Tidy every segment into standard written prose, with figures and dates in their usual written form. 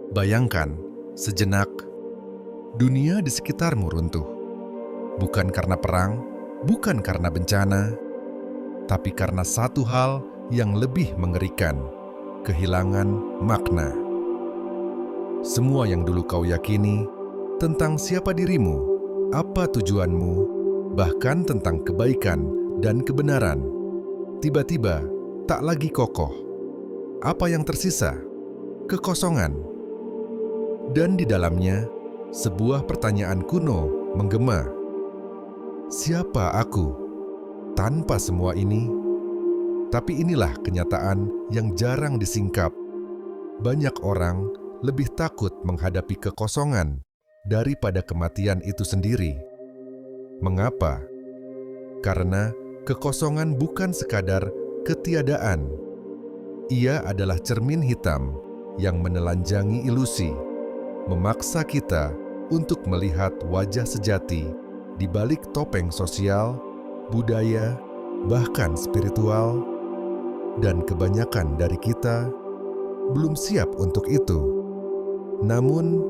Bayangkan, sejenak, dunia di sekitarmu runtuh. Bukan karena perang, bukan karena bencana, tapi karena satu hal yang lebih mengerikan, kehilangan makna. Semua yang dulu kau yakini tentang siapa dirimu, apa tujuanmu, bahkan tentang kebaikan dan kebenaran, tiba-tiba tak lagi kokoh. Apa yang tersisa? Kekosongan. Dan di dalamnya, sebuah pertanyaan kuno menggema. Siapa aku tanpa semua ini? Tapi inilah kenyataan yang jarang disingkap. Banyak orang lebih takut menghadapi kekosongan daripada kematian itu sendiri. Mengapa? Karena kekosongan bukan sekadar ketiadaan. Ia adalah cermin hitam yang menelanjangi ilusi, memaksa kita untuk melihat wajah sejati di balik topeng sosial, budaya, bahkan spiritual, dan kebanyakan dari kita belum siap untuk itu. Namun,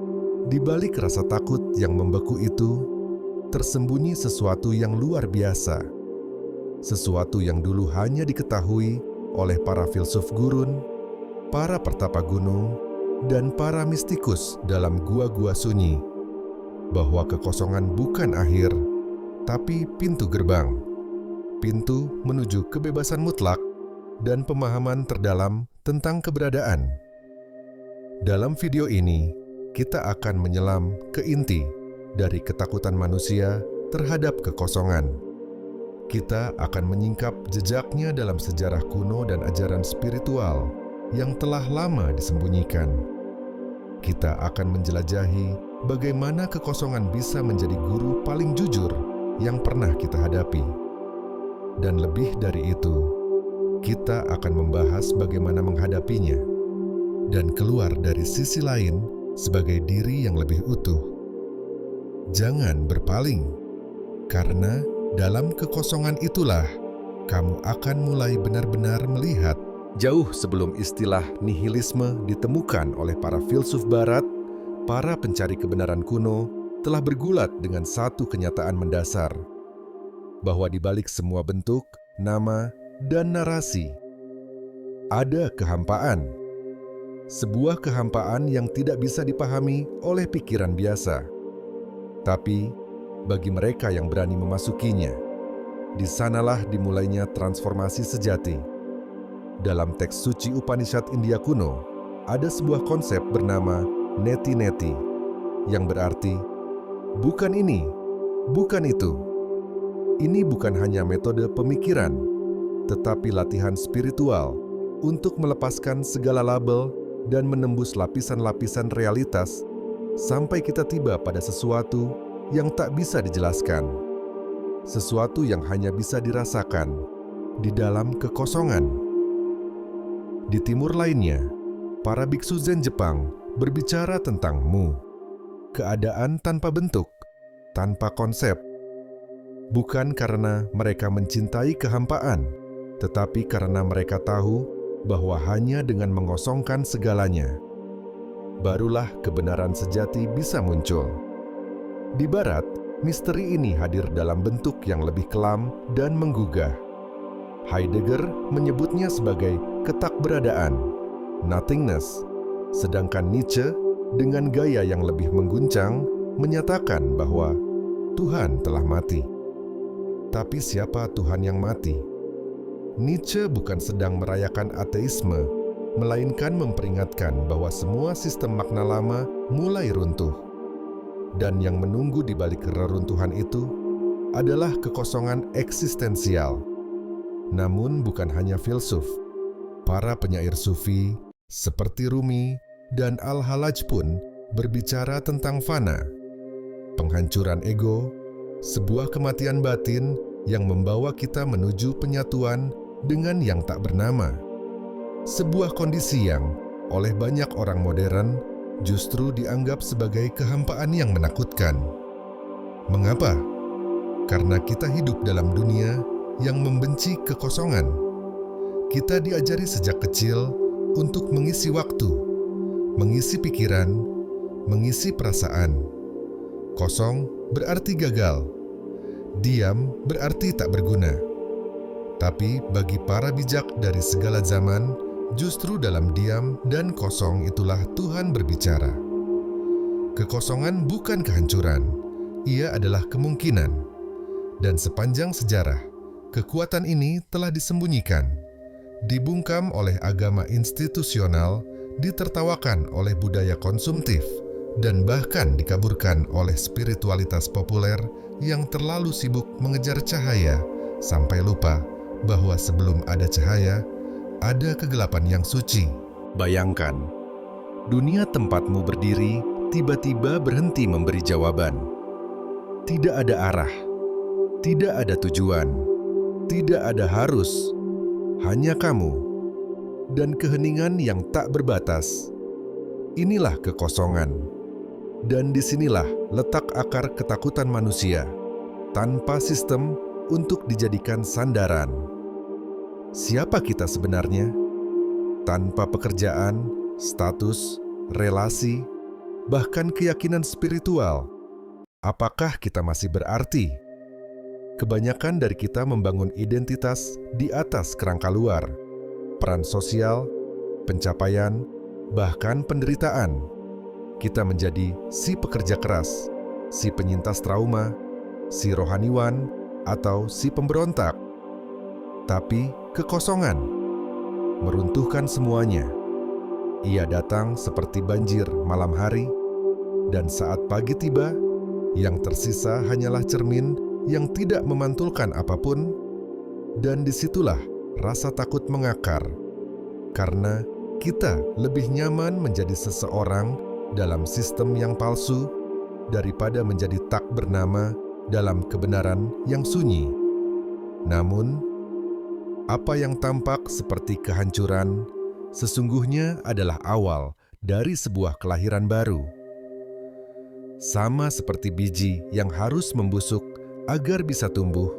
di balik rasa takut yang membeku itu, tersembunyi sesuatu yang luar biasa. Sesuatu yang dulu hanya diketahui oleh para filsuf gurun, para pertapa gunung, dan para mistikus dalam gua-gua sunyi, bahwa kekosongan bukan akhir, tapi pintu gerbang. Pintu menuju kebebasan mutlak dan pemahaman terdalam tentang keberadaan. Dalam video ini, kita akan menyelam ke inti dari ketakutan manusia terhadap kekosongan. Kita akan menyingkap jejaknya dalam sejarah kuno dan ajaran spiritual yang telah lama disembunyikan. Kita akan menjelajahi bagaimana kekosongan bisa menjadi guru paling jujur yang pernah kita hadapi. Dan lebih dari itu, kita akan membahas bagaimana menghadapinya dan keluar dari sisi lain sebagai diri yang lebih utuh. Jangan berpaling, karena dalam kekosongan itulah kamu akan mulai benar-benar melihat. Jauh sebelum istilah nihilisme ditemukan oleh para filsuf barat, para pencari kebenaran kuno telah bergulat dengan satu kenyataan mendasar, bahwa di balik semua bentuk, nama, dan narasi, ada kehampaan. Sebuah kehampaan yang tidak bisa dipahami oleh pikiran biasa. Tapi, bagi mereka yang berani memasukinya, di sanalah dimulainya transformasi sejati. Dalam teks suci Upanishad India kuno, ada sebuah konsep bernama neti-neti, yang berarti, bukan ini, bukan itu. Ini bukan hanya metode pemikiran, tetapi latihan spiritual untuk melepaskan segala label dan menembus lapisan-lapisan realitas sampai kita tiba pada sesuatu yang tak bisa dijelaskan. Sesuatu yang hanya bisa dirasakan di dalam kekosongan. Di timur lainnya, para biksu Zen Jepang berbicara tentang mu, keadaan tanpa bentuk, tanpa konsep. Bukan karena mereka mencintai kehampaan, tetapi karena mereka tahu bahwa hanya dengan mengosongkan segalanya, barulah kebenaran sejati bisa muncul. Di Barat, misteri ini hadir dalam bentuk yang lebih kelam dan menggugah. Heidegger menyebutnya sebagai ketakberadaan, nothingness, sedangkan Nietzsche dengan gaya yang lebih mengguncang menyatakan bahwa Tuhan telah mati. Tapi siapa Tuhan yang mati? Nietzsche bukan sedang merayakan ateisme, melainkan memperingatkan bahwa semua sistem makna lama mulai runtuh. Dan yang menunggu di balik reruntuhan itu adalah kekosongan eksistensial. Namun bukan hanya filsuf, para penyair sufi seperti Rumi dan Al-Hallaj pun berbicara tentang fana, penghancuran ego, sebuah kematian batin yang membawa kita menuju penyatuan dengan yang tak bernama. Sebuah kondisi yang oleh banyak orang modern justru dianggap sebagai kehampaan yang menakutkan. Mengapa? Karena kita hidup dalam dunia yang membenci kekosongan. Kita diajari sejak kecil untuk mengisi waktu, mengisi pikiran, mengisi perasaan. Kosong berarti gagal. Diam berarti tak berguna. Tapi bagi para bijak dari segala zaman, justru dalam diam dan kosong itulah Tuhan berbicara. Kekosongan bukan kehancuran, ia adalah kemungkinan. Dan sepanjang sejarah, kekuatan ini telah disembunyikan, dibungkam oleh agama institusional, ditertawakan oleh budaya konsumtif, dan bahkan dikaburkan oleh spiritualitas populer yang terlalu sibuk mengejar cahaya sampai lupa bahwa sebelum ada cahaya, ada kegelapan yang suci. Bayangkan, dunia tempatmu berdiri tiba-tiba berhenti memberi jawaban. Tidak ada arah, tidak ada tujuan, tidak ada harus, hanya kamu dan keheningan yang tak berbatas. Inilah kekosongan, dan disinilah letak akar ketakutan manusia, tanpa sistem untuk dijadikan sandaran. Siapa kita sebenarnya? Tanpa pekerjaan, status, relasi, bahkan keyakinan spiritual, apakah kita masih berarti? Kebanyakan dari kita membangun identitas di atas kerangka luar, peran sosial, pencapaian, bahkan penderitaan. Kita menjadi si pekerja keras, si penyintas trauma, si rohaniwan, atau si pemberontak. Tapi kekosongan meruntuhkan semuanya. Ia datang seperti banjir malam hari, dan saat pagi tiba, yang tersisa hanyalah cermin yang tidak memantulkan apapun, dan disitulah rasa takut mengakar, karena kita lebih nyaman menjadi seseorang dalam sistem yang palsu daripada menjadi tak bernama dalam kebenaran yang sunyi. Namun, apa yang tampak seperti kehancuran sesungguhnya adalah awal dari sebuah kelahiran baru. Sama seperti biji yang harus membusuk agar bisa tumbuh,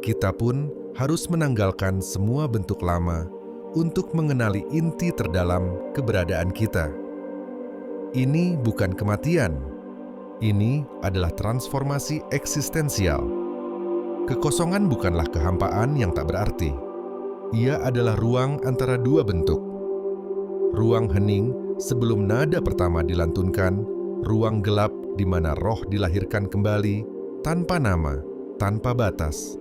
kita pun harus menanggalkan semua bentuk lama untuk mengenali inti terdalam keberadaan kita. Ini bukan kematian, ini adalah transformasi eksistensial. Kekosongan bukanlah kehampaan yang tak berarti. Ia adalah ruang antara dua bentuk. Ruang hening sebelum nada pertama dilantunkan, ruang gelap di mana roh dilahirkan kembali, tanpa nama, tanpa batas.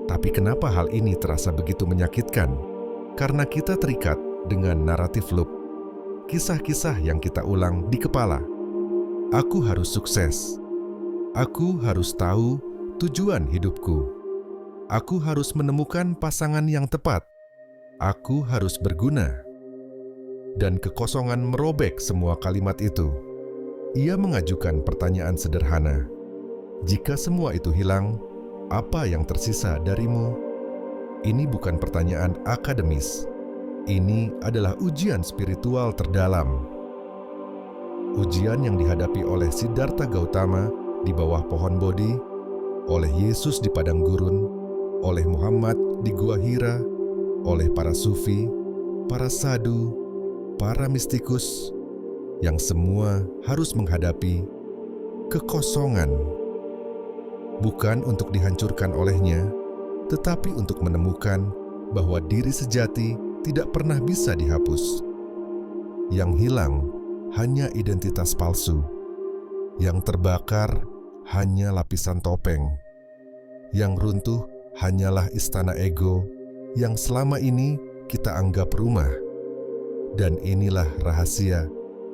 Tapi kenapa hal ini terasa begitu menyakitkan? Karena kita terikat dengan naratif loop, kisah-kisah yang kita ulang di kepala. Aku harus sukses. Aku harus tahu tujuan hidupku. Aku harus menemukan pasangan yang tepat. Aku harus berguna. Dan kekosongan merobek semua kalimat itu. Ia mengajukan pertanyaan sederhana. Jika semua itu hilang, apa yang tersisa darimu? Ini bukan pertanyaan akademis. Ini adalah ujian spiritual terdalam. Ujian yang dihadapi oleh Siddhartha Gautama di bawah pohon Bodhi, oleh Yesus di padang gurun, oleh Muhammad di Gua Hira, oleh para sufi, para sadhu, para mistikus, yang semua harus menghadapi kekosongan. Bukan untuk dihancurkan olehnya, tetapi untuk menemukan bahwa diri sejati tidak pernah bisa dihapus. Yang hilang hanya identitas palsu. Yang terbakar hanya lapisan topeng. Yang runtuh hanyalah istana ego yang selama ini kita anggap rumah. Dan inilah rahasia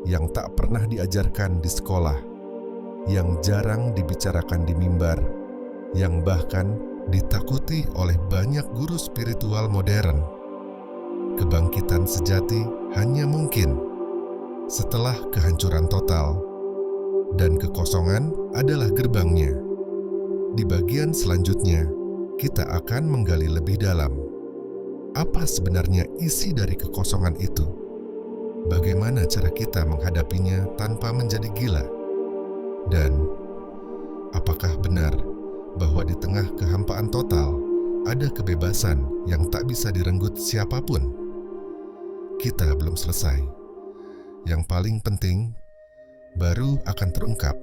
yang tak pernah diajarkan di sekolah, yang jarang dibicarakan di mimbar, yang bahkan ditakuti oleh banyak guru spiritual modern. Kebangkitan sejati hanya mungkin setelah kehancuran total, dan kekosongan adalah gerbangnya. Di bagian selanjutnya, kita akan menggali lebih dalam. Apa sebenarnya isi dari kekosongan itu? Bagaimana cara kita menghadapinya tanpa menjadi gila? Dan apakah benar bahwa di tengah kehampaan total ada kebebasan yang tak bisa direnggut siapapun? Kita belum selesai. Yang paling penting, baru akan terungkap